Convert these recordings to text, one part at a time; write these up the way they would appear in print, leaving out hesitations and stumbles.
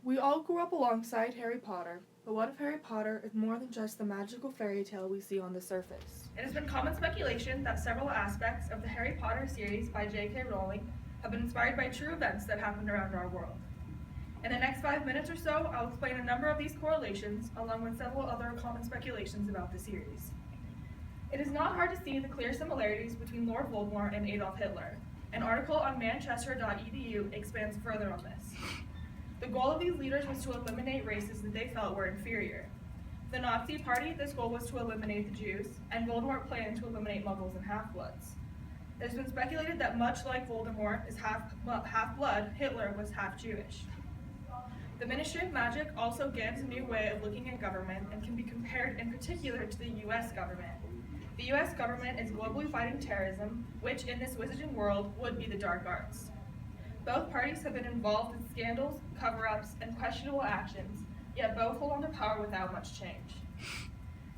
We all grew up alongside Harry Potter, but what if Harry Potter is more than just the magical fairy tale we see on the surface? It has been common speculation that several aspects of the Harry Potter series by J.K. Rowling have been inspired by true events that happened around our world. In the next 5 minutes or so, I'll explain a number of these correlations, along with several other common speculations about the series. It is not hard to see the clear similarities between Lord Voldemort and Adolf Hitler. An article on Manchester.edu expands further on this. The goal of these leaders was to eliminate races that they felt were inferior. For the Nazi Party, this goal was to eliminate the Jews, and Voldemort planned to eliminate Muggles and Half-Bloods. It has been speculated that much like Voldemort is half-blood, Hitler was half-Jewish. The Ministry of Magic also gives a new way of looking at government and can be compared in particular to the US government. The US government is globally fighting terrorism, which in this wizarding world would be the dark arts. Both parties have been involved in scandals, cover-ups, and questionable actions, yet both hold on to power without much change.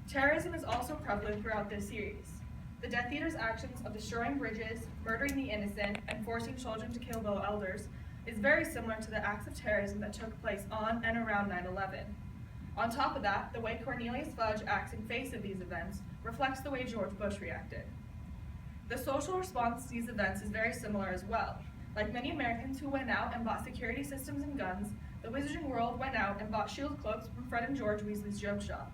Terrorism is also prevalent throughout this series. The Death Eaters' actions of destroying bridges, murdering the innocent, and forcing children to kill their elders is very similar to the acts of terrorism that took place on and around 9/11. On top of that, the way Cornelius Fudge acts in face of these events reflects the way George Bush reacted. The social response to these events is very similar as well. Like many Americans who went out and bought security systems and guns, the wizarding world went out and bought shield cloaks from Fred and George Weasley's joke shop.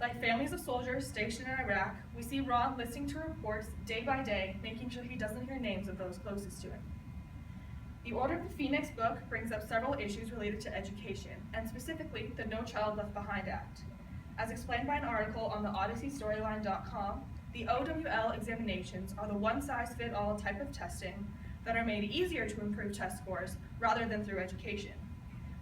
Like families of soldiers stationed in Iraq, we see Ron listening to reports day by day, making sure he doesn't hear names of those closest to him. The Order of the Phoenix book brings up several issues related to education, and specifically the No Child Left Behind Act. As explained by an article on the OdysseyStoryline.com, the OWL examinations are the one-size-fits-all type of testing that are made easier to improve test scores rather than through education.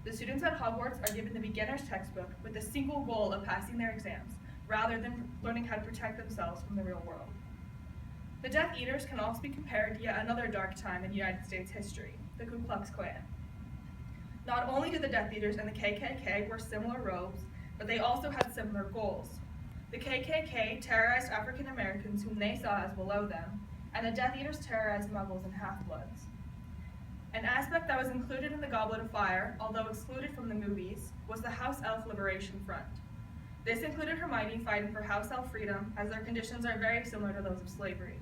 The students at Hogwarts are given the beginner's textbook with the single goal of passing their exams, rather than learning how to protect themselves from the real world. The Death Eaters can also be compared to yet another dark time in United States history, the Ku Klux Klan. Not only did the Death Eaters and the KKK wear similar robes, but they also had similar goals. The KKK terrorized African Americans whom they saw as below them, and the Death Eaters terrorized Muggles and Half-Bloods. An aspect that was included in the Goblet of Fire, although excluded from the movies, was the House Elf Liberation Front. This included Hermione fighting for House Elf freedom, as their conditions are very similar to those of slavery.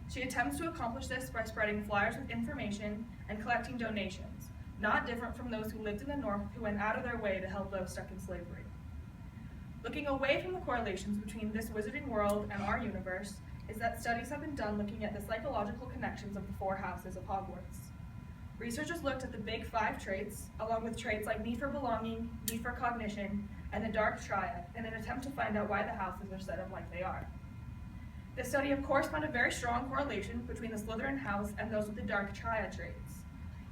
She attempts to accomplish this by spreading flyers with information and collecting donations, not different from those who lived in the North who went out of their way to help those stuck in slavery. Looking away from the correlations between this wizarding world and our universe is that studies have been done looking at the psychological connections of the four houses of Hogwarts. Researchers looked at the big 5 traits, along with traits like need for belonging, need for cognition, and the dark triad, in an attempt to find out why the houses are set up like they are. This study, of course, found a very strong correlation between the Slytherin house and those with the dark triad traits.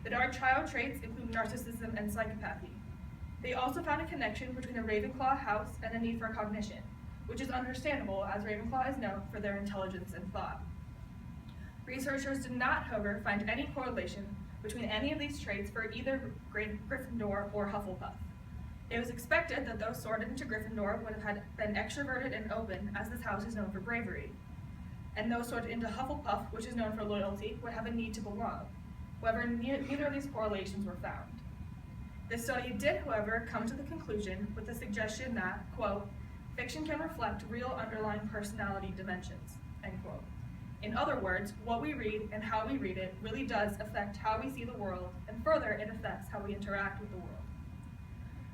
The dark triad traits include narcissism and psychopathy. They also found a connection between the Ravenclaw house and a need for cognition, which is understandable as Ravenclaw is known for their intelligence and thought. Researchers did not, however, find any correlation between any of these traits for either Gryffindor or Hufflepuff. It was expected that those sorted into Gryffindor would have been extroverted and open, as this house is known for bravery, and those sorted into Hufflepuff, which is known for loyalty, would have a need to belong. However, neither of these correlations were found. This study did, however, come to the conclusion with the suggestion that, quote, fiction can reflect real underlying personality dimensions, end quote. In other words, what we read and how we read it really does affect how we see the world, and further, it affects how we interact with the world.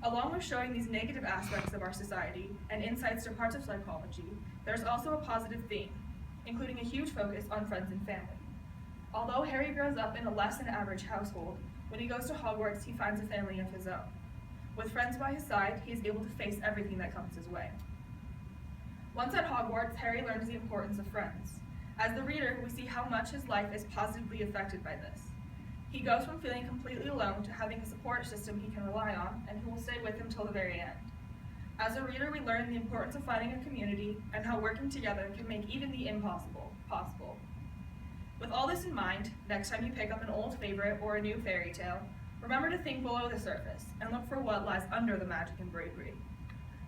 Along with showing these negative aspects of our society and insights to parts of psychology, there's also a positive theme, including a huge focus on friends and family. Although Harry grows up in a less than average household, when he goes to Hogwarts, he finds a family of his own. With friends by his side, he is able to face everything that comes his way. Once at Hogwarts, Harry learns the importance of friends. As the reader, we see how much his life is positively affected by this. He goes from feeling completely alone to having a support system he can rely on and who will stay with him till the very end. As a reader, we learn the importance of finding a community and how working together can make even the impossible possible. With all this in mind, next time you pick up an old favorite or a new fairy tale, remember to think below the surface and look for what lies under the magic and bravery.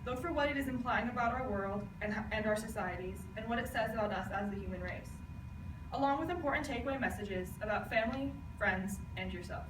Look for what it is implying about our world and our societies, and what it says about us as the human race, along with important takeaway messages about family, friends, and yourself.